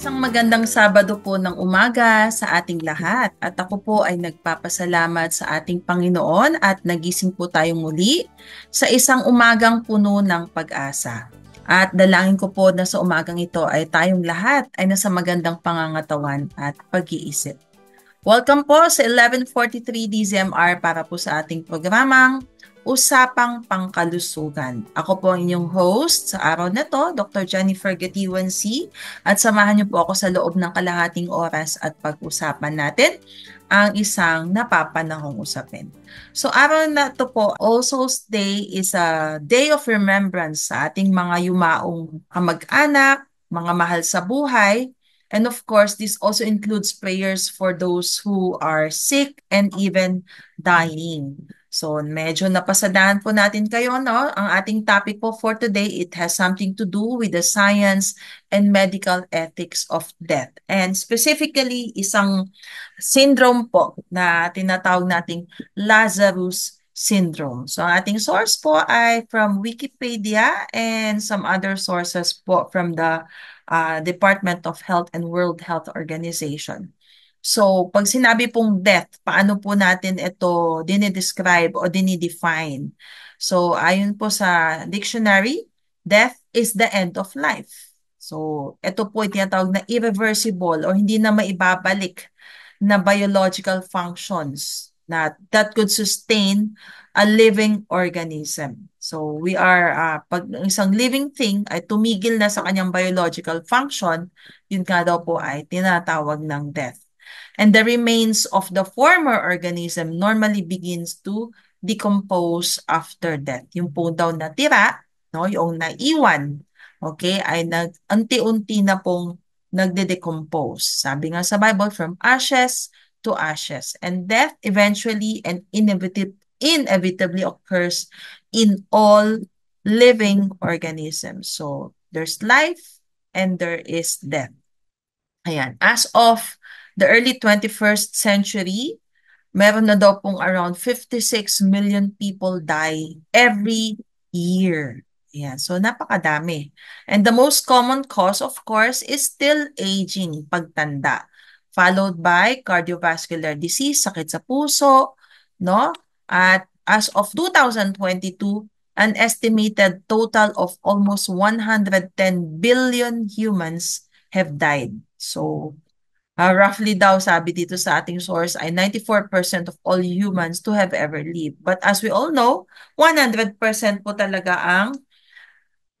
Isang magandang Sabado po ng umaga sa ating lahat at ako po ay nagpapasalamat sa ating Panginoon at nagising po tayong muli sa isang umagang puno ng pag-asa. At dalangin ko po na sa umagang ito ay tayong lahat ay nasa magandang pangangatawan at pag-iisip. Welcome po sa 11:43 DZMR para po sa ating programang Usapang Pangkalusugan. Ako po ang inyong host sa araw na to, Dr. Jennifer Gatiwan C. At samahan niyo po ako sa loob ng kalahating oras at pag-usapan natin ang isang napapanahong usapin. So araw na to po, All Souls Day is a day of remembrance sa ating mga yumaong kamag-anak, mga mahal sa buhay. And of course, this also includes prayers for those who are sick and even dying. So medyo napasadahan po natin kayo, no? Ang ating topic po for today, it has something to do with the science and medical ethics of death. And specifically, isang syndrome po na tinatawag nating Lazarus syndrome. So ang ating source po ay from Wikipedia and some other sources po from the Department of Health and World Health Organization. So, pag sinabi pong death, paano po natin ito dinidescribe o dinidefine? So, ayon po sa dictionary, death is the end of life. So, ito po ay tinatawag na irreversible o hindi na maibabalik na biological functions that could sustain a living organism. So, we are, pag isang living thing ay tumigil na sa kanyang biological function, yun nga daw po ay tinatawag ng death. And the remains of the former organism normally begins to decompose after death. Yung po daw natira, no, yung naiwan, okay, ay unti-unti na pong nagde-decompose. Sabi nga sa Bible, from ashes to ashes. And death eventually and inevitably occurs in all living organisms. So, there's life and there is death. Ayan. As of the early 21st century, meron na daw pong around 56 million people die every year. Ayan. So, napakadami. And the most common cause, of course, is still aging, pagtanda. Followed by cardiovascular disease, sakit sa puso, no? At as of 2022, an estimated total of almost 110 billion humans have died. So, roughly daw, sabi dito sa ating source, ay 94% of all humans to have ever lived. But as we all know, 100% po talaga ang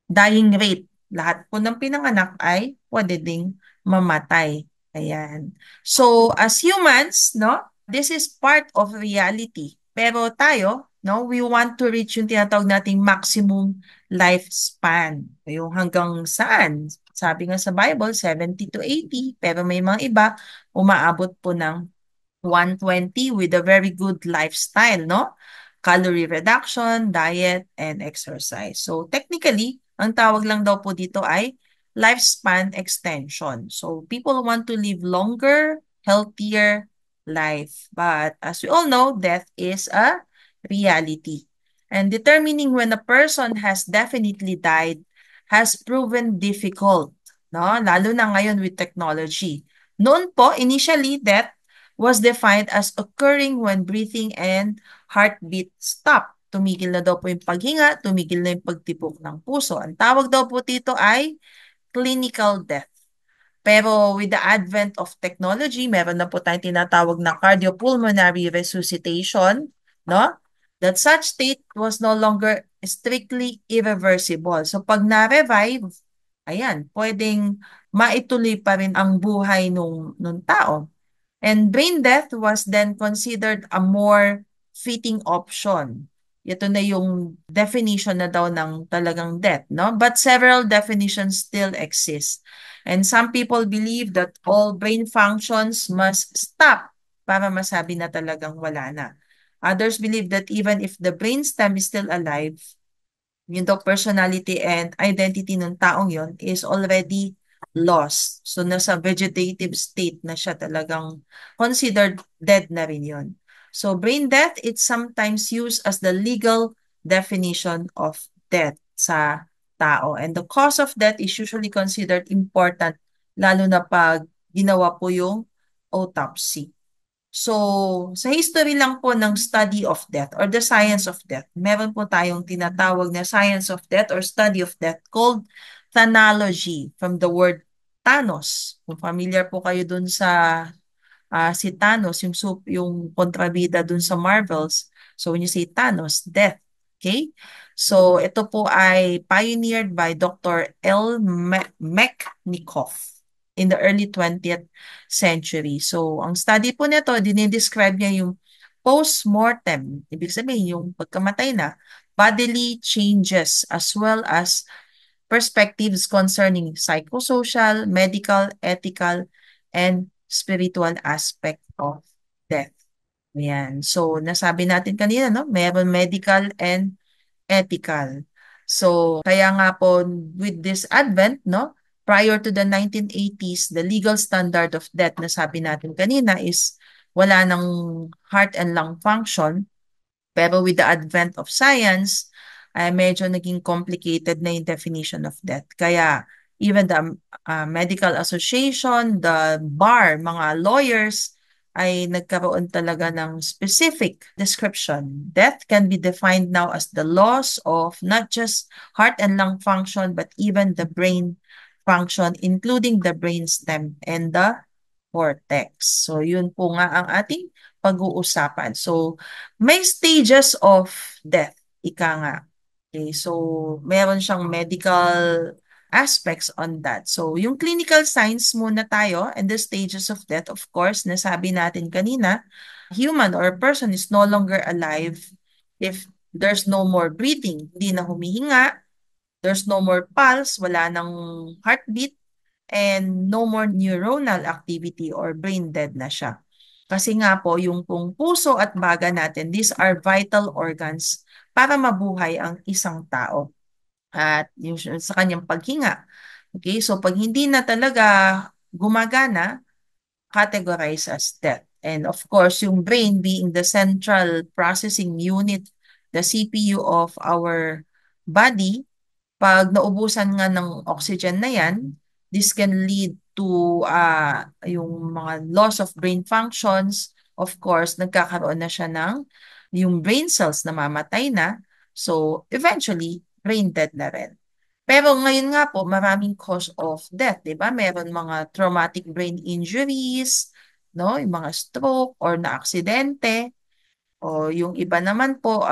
dying rate. Lahat po ng pinanganak ay pwede ding mamatay. Ayan. So, as humans, no, this is part of reality. Pero tayo, no, we want to reach yung tinatawag nating maximum lifespan. Yung hanggang saan? Sabi nga sa Bible, 70 to 80. Pero may mga iba, umaabot po ng 120 with a very good lifestyle, no? Calorie reduction, diet, and exercise. So technically, ang tawag lang daw po dito ay lifespan extension. So people want to live longer, healthier life. But as we all know, death is a reality. And determining when a person has definitely died has proven difficult, no? Lalo na ngayon with technology. Noon po, initially, death was defined as occurring when breathing and heartbeat stop. Tumigil na daw po yung paghinga, tumigil na yung pagtipok ng puso. Ang tawag daw po dito ay clinical death. Pero with the advent of technology, meron na po tayong tinatawag na cardiopulmonary resuscitation, no? That such state was no longer strictly irreversible. So pag na-revive, ayan, pwedeng maituloy pa rin ang buhay nung tao. And brain death was then considered a more fitting option. Ito na yung definition na daw ng talagang death, no? But several definitions still exist. And some people believe that all brain functions must stop para masabi na talagang wala na. Others believe that even if the brainstem is still alive, yung daw personality and identity ng taong yon is already lost. So nasa vegetative state na siya, talagang considered dead na rin yun. So brain death, it's sometimes used as the legal definition of death sa tao. And the cause of death is usually considered important lalo na pag ginawa po yung autopsy. So, sa history lang po ng study of death or the science of death, meron po tayong tinatawag na science of death or study of death called thanology from the word Thanos. Kung familiar po kayo dun sa si Thanos, yung kontrabida dun sa Marvels. So when you say Thanos, death. Okay? So ito po ay pioneered by Dr. Mechnikov in the early 20th century. So ang study po nito, dinidescribe niya yung post-mortem, ibig sabihin yung pagkamatay na, bodily changes as well as perspectives concerning psychosocial, medical, ethical, and spiritual aspect of death. Ayan. So, nasabi natin kanina, no? Meron medical and ethical. So, kaya nga po, with this advent, no? Prior to the 1980s, the legal standard of death na sabi natin kanina is wala ng heart and lung function. Pero with the advent of science, ay medyo naging complicated na yung definition of death. Kaya even the medical association, the bar, mga lawyers, ay nagkaroon talaga ng specific description. Death can be defined now as the loss of not just heart and lung function, but even the brain function, including the brain stem and the cortex. So yun po nga ang ating pag-uusapan. So may stages of death, ika nga. Okay, so meron siyang medical aspects on that. So yung clinical signs muna tayo and the stages of death, of course, nasabi natin kanina, human or person is no longer alive if there's no more breathing, hindi na humihinga, there's no more pulse, wala nang heartbeat, and no more neuronal activity or brain dead na siya. Kasi nga po, yung pong puso at baga natin, these are vital organs para mabuhay ang isang tao at yung sa kanyang paghinga. Okay, so pag hindi na talaga gumagana, categorized as death. And of course, yung brain being the central processing unit, the CPU of our body, pag naubusan nga ng oxygen na yan, this can lead to yung mga loss of brain functions. Of course, nagkakaroon na siya ng yung brain cells na mamatay na. So, eventually, brain dead na rin. Pero ngayon nga po, maraming cause of death, di ba? Meron mga traumatic brain injuries, no? Yung mga stroke or na aksidente. O yung iba naman po,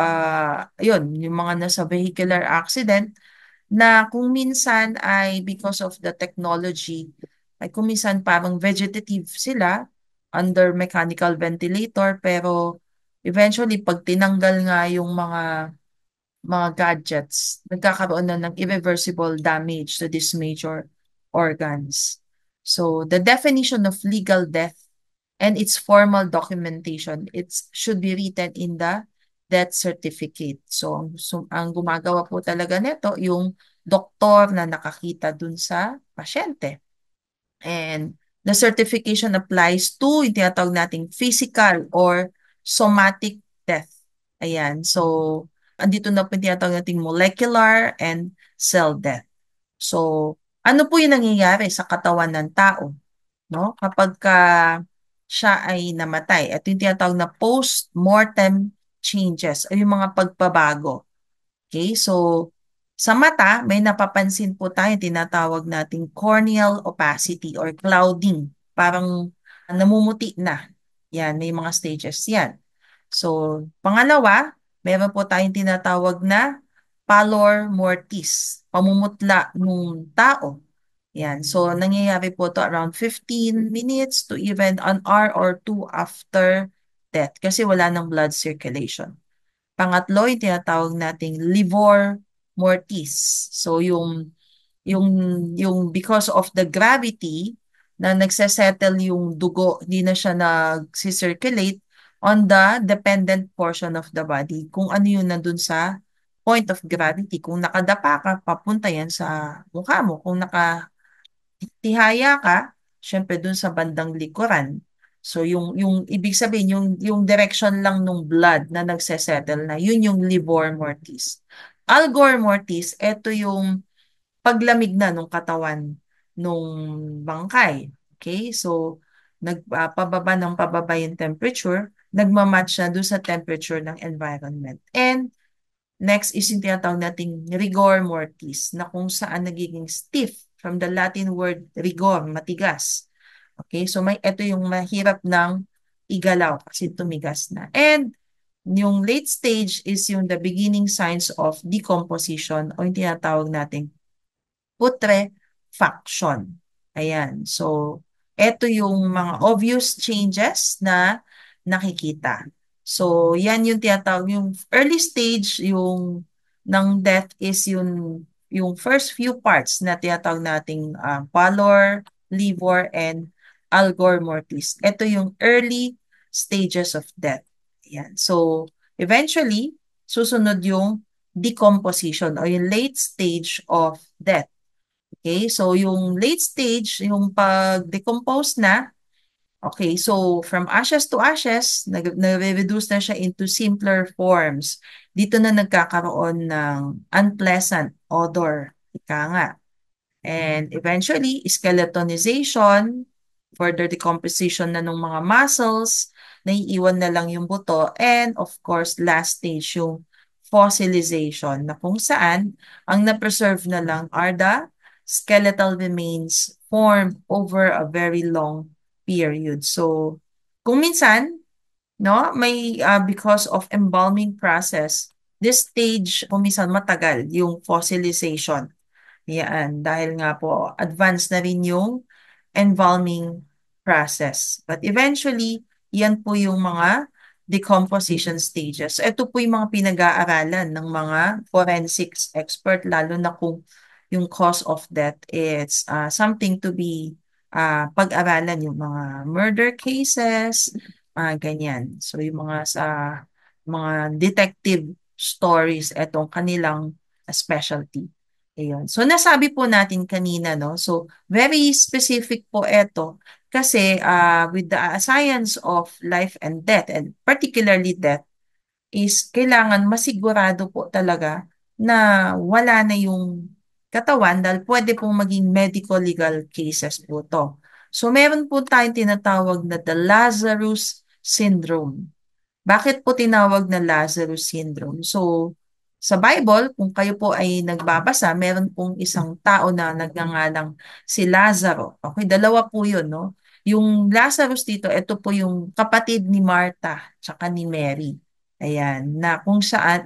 yun, yung mga nasa vehicular accident na kung minsan ay because of the technology, ay kung minsan parang vegetative sila under mechanical ventilator, pero eventually pag tinanggal nga yung mga gadgets, nagkakaroon na ng irreversible damage to these major organs. So the definition of legal death and its formal documentation, it should be written in the death certificate. So ang gumagawa po talaga nito yung doktor na nakakita dun sa pasyente. And the certification applies to yung tinatawag nating physical or somatic death. Ayan. So, andito na po yung tinatawag nating molecular and cell death. So, ano po yung nangyayari sa katawan ng tao, no? Kapag siya ay namatay. Ito yung tinatawag na post-mortem changes o yung mga pagbabago. Okay, so sa mata, may napapansin po tayo tinatawag nating corneal opacity or clouding. Parang namumuti na. Yan, may mga stages yan. So, pangalawa, meron po tayong tinatawag na pallor mortis, pamumutla ng tao. Yan. So, nangyayari po to around 15 minutes to even an hour or two after death kasi wala ng blood circulation. Pangatlo, yung tinatawag nating livor mortis. So, yung, yung because of the gravity na nagsesettle yung dugo, hindi na siya nag-circulate on the dependent portion of the body. Kung ano yun nandun sa point of gravity. Kung nakadapa ka, papunta yan sa mukha mo. Kung nakatihaya ka, syempre dun sa bandang likuran. So yung ibig sabihin yung direction lang ng blood na nagsesettle na yun yung livor mortis. Algor mortis, ito yung paglamig na ng katawan nung bangkay. Okay? So, pababa ng pababa yung temperature, nagmamatch siya doon sa temperature ng environment. And next is yung tinatawag nating rigor mortis na kung saan nagiging stiff from the Latin word rigor, matigas. Okay, so ito yung mahirap ng igalaw kasi tumigas na. And yung late stage is yung the beginning signs of decomposition o yung tinatawag nating putrefaction. Ayan. So, ito yung mga obvious changes na nakikita. So, yan yung tinatawag, yung early stage yung ng death is yung first few parts na tinatawag nating pallor, livor, and algor mortis. Ito yung early stages of death. Ayan. So, eventually, susunod yung decomposition o yung late stage of death. Okay, so yung late stage, yung pag-decompose na, okay, so from ashes to ashes, nare-reduce na siya into simpler forms. Dito na nagkakaroon ng unpleasant odor. Ika nga. And eventually, skeletonization, further decomposition na ng mga muscles, naiiwan na lang yung buto, and of course, last stage yung fossilization na kung saan ang na-preserve na lang are the skeletal remains formed over a very long period. So, kung minsan, no, may because of embalming process, this stage kung minsan matagal yung fossilization. Yan, dahil nga po advanced na rin yung embalming process. But eventually, yan po yung mga decomposition stages. Ito po yung mga pinag-aaralan ng mga forensics expert, lalo na kung yung cause of death is something to be pag-aralan, yung mga murder cases, ganyan. So yung mga sa mga detective stories, etong kanilang specialty. Ayun. So nasabi po natin kanina, no? So very specific po ito kasi with the science of life and death and particularly death is kailangan masigurado po talaga na wala na yung katawan dahil pwede pong maging medical legal cases po to. So meron po tayong tinatawag na the Lazarus syndrome. Bakit po tinawag na Lazarus syndrome? So, sa Bible, kung kayo po ay nagbabasa, meron pong isang tao na nagngangalang si Lazaro. Okay, dalawa po yun, no? Yung Lazarus dito, ito po yung kapatid ni Martha tsaka ni Mary. Ayan, na kung saan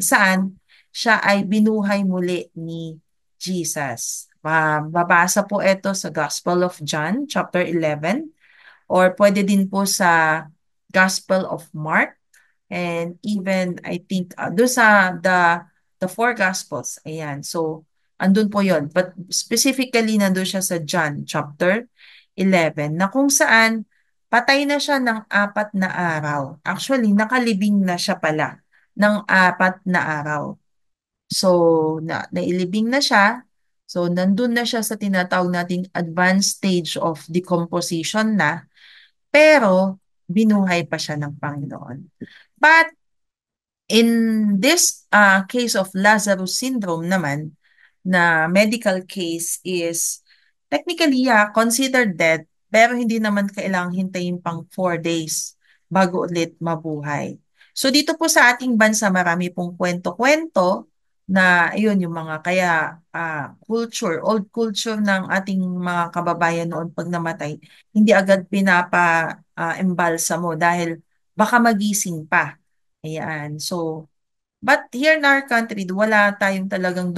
siya ay binuhay muli ni Jesus. Babasa po ito sa Gospel of John, chapter 11, or pwede din po sa Gospel of Mark. And even I think doon sa the four gospels. Ayan. So andun po 'yon. But specifically nandoon siya sa John chapter 11 na kung saan patay na siya ng 4 na araw. Actually, nakalibing na siya pala ng 4 na araw. So nailibing na siya. So nandun na siya sa tinatawag nating advanced stage of decomposition na, pero binuhay pa siya ng Panginoon. But in this case of Lazarus syndrome naman, na medical case is technically, yeah, considered dead, pero hindi naman kailangang hintayin pang 4 days bago ulit mabuhay. So dito po sa ating bansa, marami pong kwento-kwento na yun yung mga kaya old culture ng ating mga kababayan noon pag namatay, hindi agad embalsa mo dahil baka magising pa. Ayan. So, but here in our country, wala tayong talagang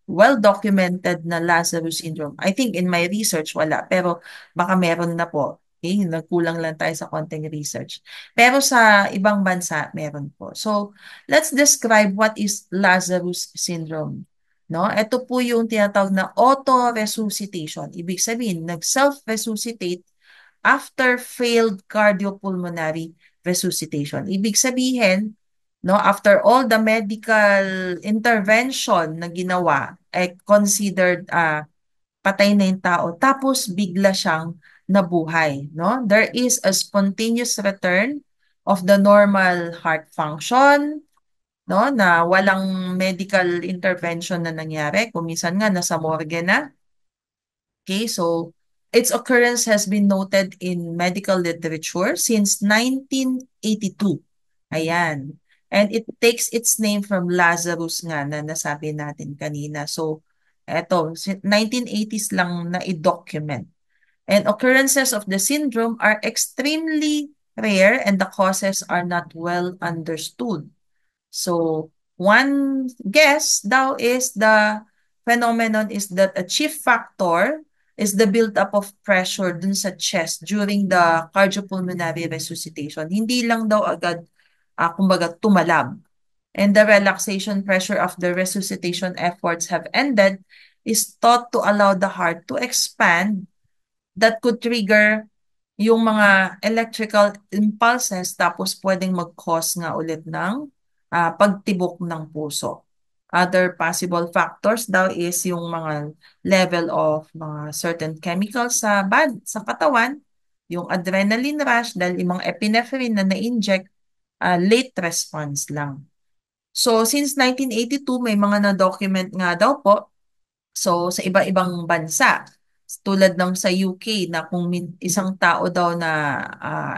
well-documented na Lazarus syndrome. I think in my research, wala. Pero baka meron na po. Okay? Nagkulang lang tayo sa konting research. Pero sa ibang bansa, meron po. So, let's describe what is Lazarus syndrome. No? Ito po yung tinatawag na auto-resuscitation. Ibig sabihin, nag-self-resuscitate after failed cardiopulmonary resuscitation. Ibig sabihin, no, after all the medical intervention na ginawa, considered patay na yung tao, tapos bigla siyang nabuhay, no? There is a spontaneous return of the normal heart function, no, na walang medical intervention na nangyari. Kung minsan nga nasa morgue na, Okay, so its occurrence has been noted in medical literature since 1982. Ayan. And it takes its name from Lazarus nga na nasabi natin kanina. So, eto, 1980s lang na i-document. And occurrences of the syndrome are extremely rare and the causes are not well understood. So, one guess daw is the phenomenon is that a chief factor is the buildup of pressure dun sa chest during the cardiopulmonary resuscitation. Hindi lang daw agad, kumbaga, tumalab. And the relaxation pressure of the resuscitation efforts have ended is thought to allow the heart to expand that could trigger yung mga electrical impulses tapos pwedeng mag-cause nga ulit ng pagtibok ng puso. Other possible factors daw is yung mga level of mga certain chemicals sa katawan, yung adrenaline rush dahil yung mga epinephrine na na-inject, late response lang. So since 1982 may mga na-document nga daw po. So, sa iba-ibang bansa, tulad ng sa UK na kung isang tao daw na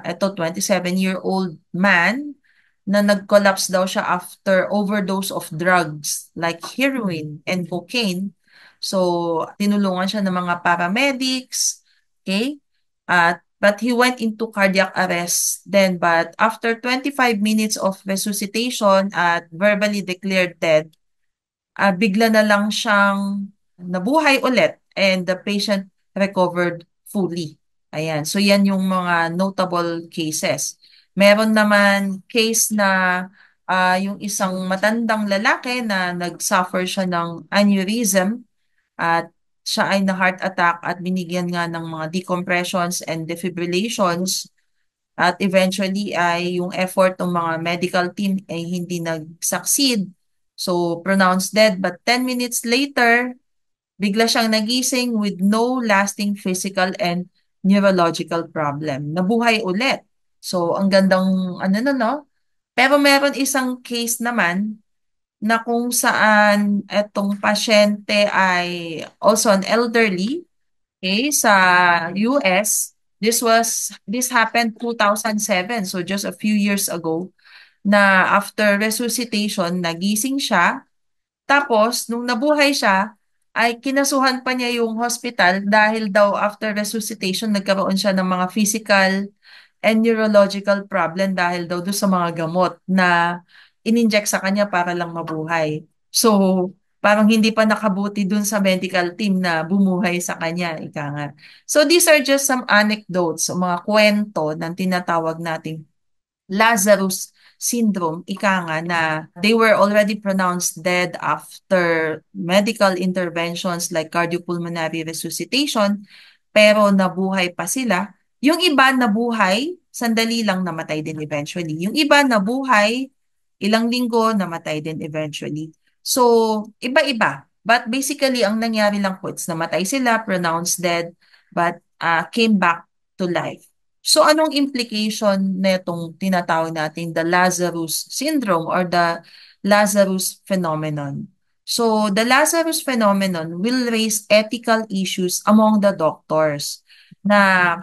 eto 27-year-old man na nag-collapse daw siya after overdose of drugs like heroin and cocaine. So, tinulungan siya ng mga paramedics, okay? But he went into cardiac arrest then but after 25 minutes of resuscitation at verbally declared dead, bigla na lang siyang nabuhay ulit and the patient recovered fully. Ayan. So yan yung mga notable cases. Meron naman case na yung isang matandang lalaki na nag-suffer siya ng aneurysm at siya ay na-heart attack at binigyan nga ng mga decompressions and defibrillations at eventually ay yung effort ng mga medical team ay hindi nag-succeed. So, pronounced dead. But 10 minutes later, bigla siyang nagising with no lasting physical and neurological problem. Nabuhay ulit. So, ang gandang ano no, no? Pero meron isang case naman na kung saan etong pasyente ay also an elderly. Okay, sa US, this happened 2007, so just a few years ago, na after resuscitation, nagising siya. Tapos, nung nabuhay siya, ay kinasuhan pa niya yung hospital dahil daw after resuscitation, nagkaroon siya ng mga physical and neurological problem dahil daw doon sa mga gamot na ininject sa kanya para lang mabuhay. So, parang hindi pa nakabuti dun sa medical team na bumuhay sa kanya, ika nga. So, these are just some anecdotes, mga kwento ng tinatawag nating Lazarus syndrome, ika nga na they were already pronounced dead after medical interventions like cardiopulmonary resuscitation, pero nabuhay pa sila. Yung iba nabuhay, sandali lang namatay din eventually. Yung iba nabuhay, ilang linggo namatay din eventually. So, iba-iba. But basically, ang nangyari lang po, it's namatay sila, pronounced dead, but came back to life. So anong implication netong tinatawag natin the Lazarus syndrome or the Lazarus phenomenon? So the Lazarus phenomenon will raise ethical issues among the doctors na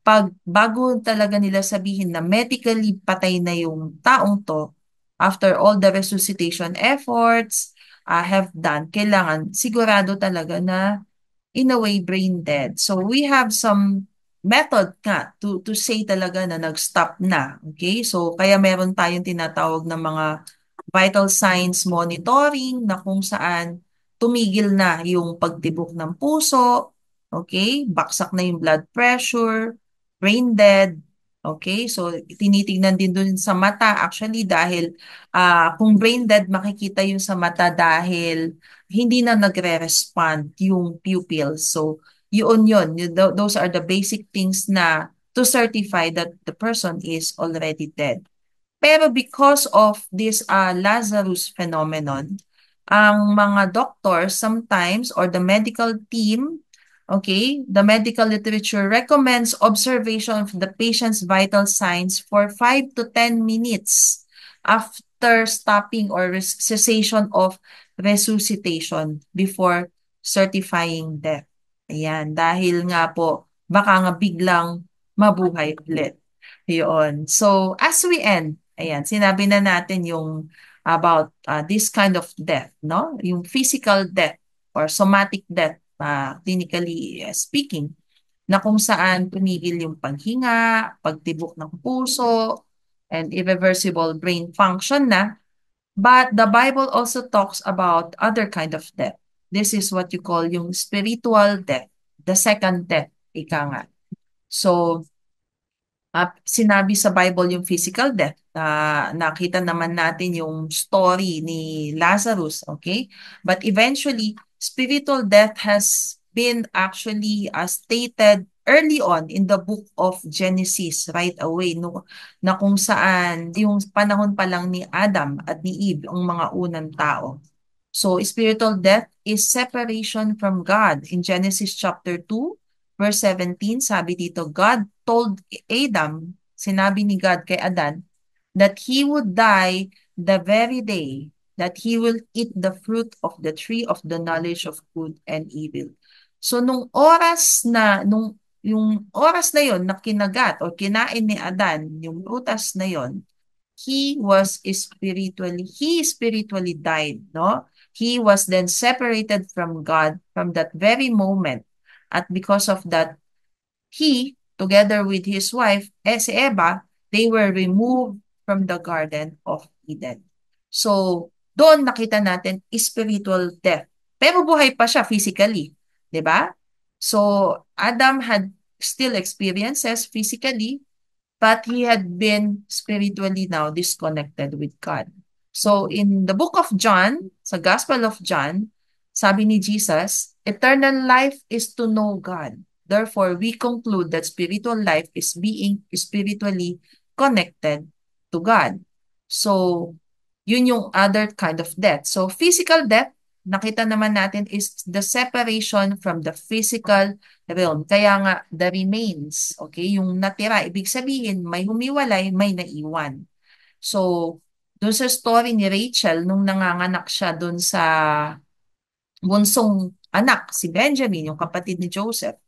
pag bago talaga nila sabihin na medically patay na yung taong to, after all the resuscitation efforts have done, kailangan sigurado talaga na in a way brain dead. So we have some method nga to say talaga na nag-stop na. Okay? So kaya meron tayong tinatawag na mga vital signs monitoring na kung saan tumigil na yung pagtibok ng puso, okay? Baksak na yung blood pressure, brain dead, okay? So tinitingnan din dun sa mata actually dahil kung brain dead makikita yung sa mata dahil hindi na nagre-respond yung pupils. So yun. Those are the basic things na to certify that the person is already dead. Pero because of this Lazarus phenomenon, ang mga doctors sometimes or the medical team, okay, the medical literature recommends observation of the patient's vital signs for 5 to 10 minutes after stopping or cessation of resuscitation before certifying death. Ayan, dahil nga po, baka nga biglang mabuhay ulit. Yun. So, as we end, ayan, sinabi na natin yung about this kind of death, no? Yung physical death or somatic death, clinically speaking, na kung saan tumigil yung paghinga, pagtibok ng puso, and irreversible brain function na. But the Bible also talks about other kind of death. This is what you call yung spiritual death, the second death, ika nga. So, sinabi sa Bible yung physical death. Nakita naman natin yung story ni Lazarus, okay? But eventually, spiritual death has been actually stated early on in the book of Genesis right away, no? Na kung saan yung panahon pa lang ni Adam at ni Eve, ang mga unang tao. So, spiritual death is separation from God. In Genesis chapter 2, verse 17, sabi dito, God told Adam, sinabi ni God kay Adan, that he would die the very day that he will eat the fruit of the tree of the knowledge of good and evil. So, yung oras na yon na kinagat o kinain ni Adan, yung prutas na yon, he spiritually died, no? He was then separated from God from that very moment. At because of that, he, together with his wife, si Eva, they were removed from the Garden of Eden. So, doon nakita natin spiritual death. Pero buhay pa siya physically, 'di ba? So, Adam had still experiences physically, but he had been spiritually now disconnected with God. So in the book of John, sa Gospel of John, sabi ni Jesus, eternal life is to know God. Therefore, we conclude that spiritual life is being spiritually connected to God. So, yun yung other kind of death. So, physical death, nakita naman natin is the separation from the physical realm. Kaya nga, the remains, okay, yung natira, ibig sabihin, may humiwalay, may naiwan. So, doon sa story ni Rachel, nung nanganganak siya doon sa bunsong anak, si Benjamin, yung kapatid ni Joseph,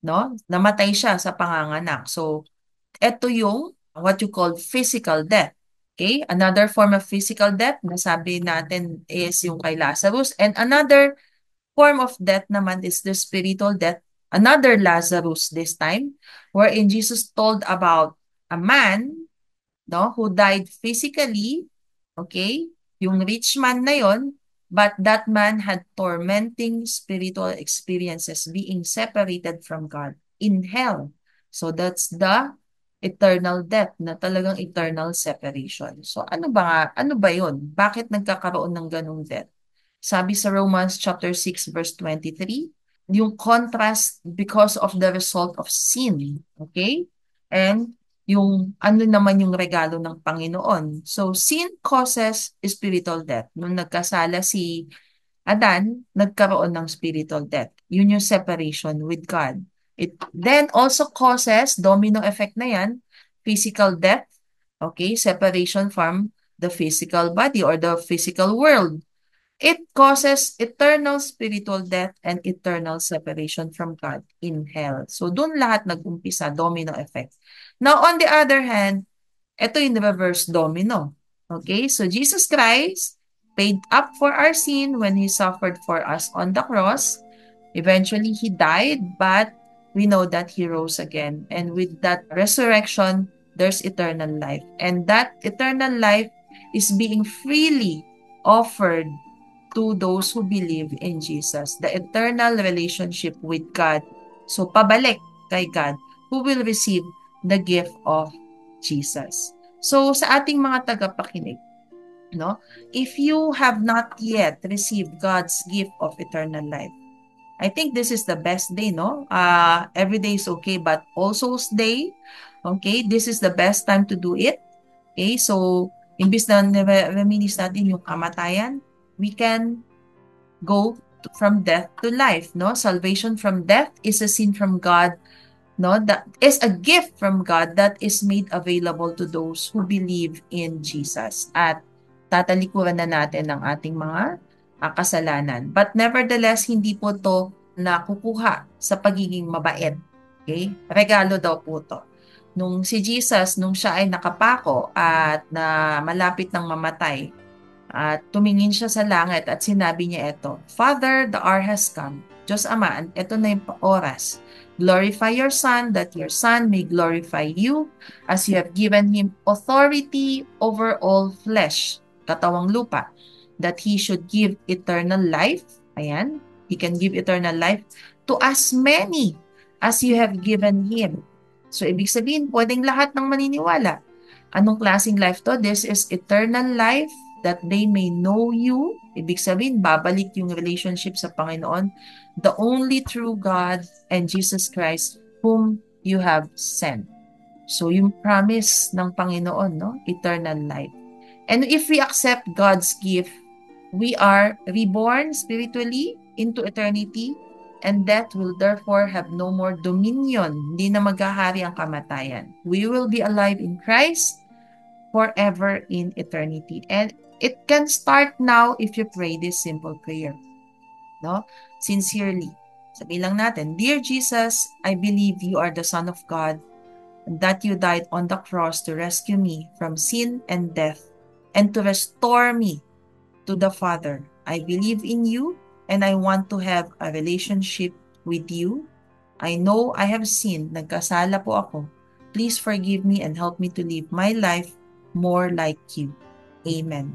no? Namatay siya sa panganganak. So, ito yung what you call physical death. Okay? Another form of physical death na sabi natin is yung kay Lazarus. And another form of death naman is the spiritual death. Another Lazarus this time, wherein Jesus told about a man, no, who died physically, okay? Yung rich man na yon, but that man had tormenting spiritual experiences being separated from God in hell. So that's the eternal death na talagang eternal separation. So ano ba yon? Bakit nagkakaroon ng ganung death? Sabi sa Romans chapter 6 verse 23, yung contrast because of the result of sin. Okay? And yung ano naman yung regalo ng Panginoon. So sin causes spiritual death. Nung nagkasala si Adan, nagkaroon ng spiritual death. Yun yung separation with God. It then also causes, domino effect na yan, physical death, okay, separation from the physical body or the physical world. It causes eternal spiritual death and eternal separation from God in hell. So, doon lahat nag-umpisa, domino effect. Now, on the other hand, ito yung reverse domino. Okay? So, Jesus Christ paid up for our sin when He suffered for us on the cross. Eventually, He died, but we know that He rose again. And with that resurrection, there's eternal life. And that eternal life is being freely offered to those who believe in Jesus, the eternal relationship with God. So, pabalik kay God, who will receive the gift of Jesus. So, sa ating mga tagapakinig, no, if you have not yet received God's gift of eternal life, I think this is the best day, no? Every day is okay, but All Souls Day, okay, this is the best time to do it. Okay, so, imbis na reminis natin yung kamatayan, we can go from death to life, no? Salvation from death is a sin from God, no? That is a gift from God that is made available to those who believe in Jesus. At tatalikuran na natin ang ating mga kasalanan. But nevertheless, hindi po to na kukuha sa pagiging mabait. Okay? Regalo daw po to. Nung si Jesus, nung siya ay nakapako at na malapit ng mamatay, at tumingin siya sa langit at sinabi niya ito, Father, the hour has come. Diyos Ama, ito na yung oras. Glorify your Son, that your Son may glorify you, as you have given him authority over all flesh, katawang lupa, that he should give eternal life. Ayan, he can give eternal life to as many as you have given him. So, ibig sabihin, pwedeng lahat ng maniniwala. Anong klaseng life to? This is eternal life, that they may know you. Ibig sabihin, babalik yung relationship sa Panginoon, the only true God and Jesus Christ whom you have sent. So, yung promise ng Panginoon, no? Eternal life. And if we accept God's gift, we are reborn spiritually into eternity, and death will therefore have no more dominion. Hindi na maghahari ang kamatayan. We will be alive in Christ forever in eternity. And it can start now if you pray this simple prayer. No? Sincerely. Sabihin lang natin, Dear Jesus, I believe you are the Son of God, and that you died on the cross to rescue me from sin and death, and to restore me to the Father. I believe in you, and I want to have a relationship with you. I know I have sinned. Nagkasala po ako. Please forgive me and help me to live my life more like you. Amen.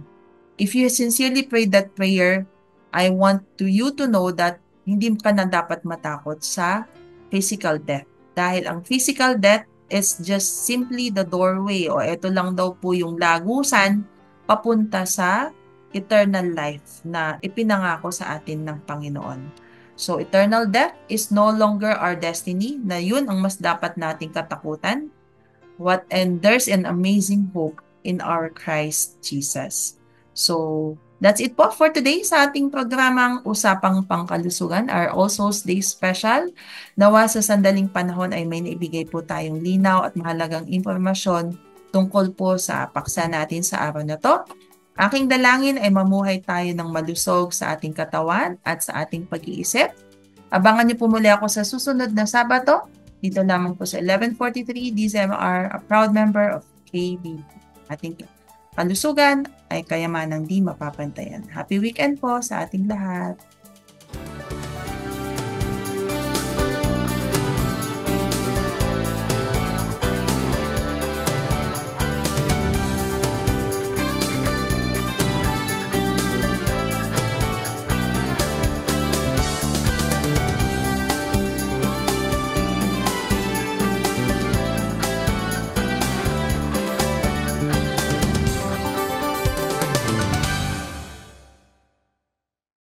If you sincerely prayed that prayer, I want you to know that hindi ka na dapat matakot sa physical death. Dahil ang physical death is just simply the doorway, o ito lang daw po yung lagusan papunta sa eternal life na ipinangako sa atin ng Panginoon. So, eternal death is no longer our destiny, na yun ang mas dapat nating katakutan. And there's an amazing hope in our Christ Jesus. So, that's it po for today sa ating programang Usapang Pangkalusugan, our All Souls Day Special. Nawa sa sandaling panahon ay may naibigay po tayong linaw at mahalagang impormasyon tungkol po sa paksa natin sa araw na to. Aking dalangin ay mamuhay tayo ng malusog sa ating katawan at sa ating pag-iisip. Abangan niyo po muli ako sa susunod na Sabado, dito lamang po sa 1143 DZMR, a proud member of KB. Ating kalusugan ay kayamanang di mapapantayan. Happy weekend po sa ating lahat!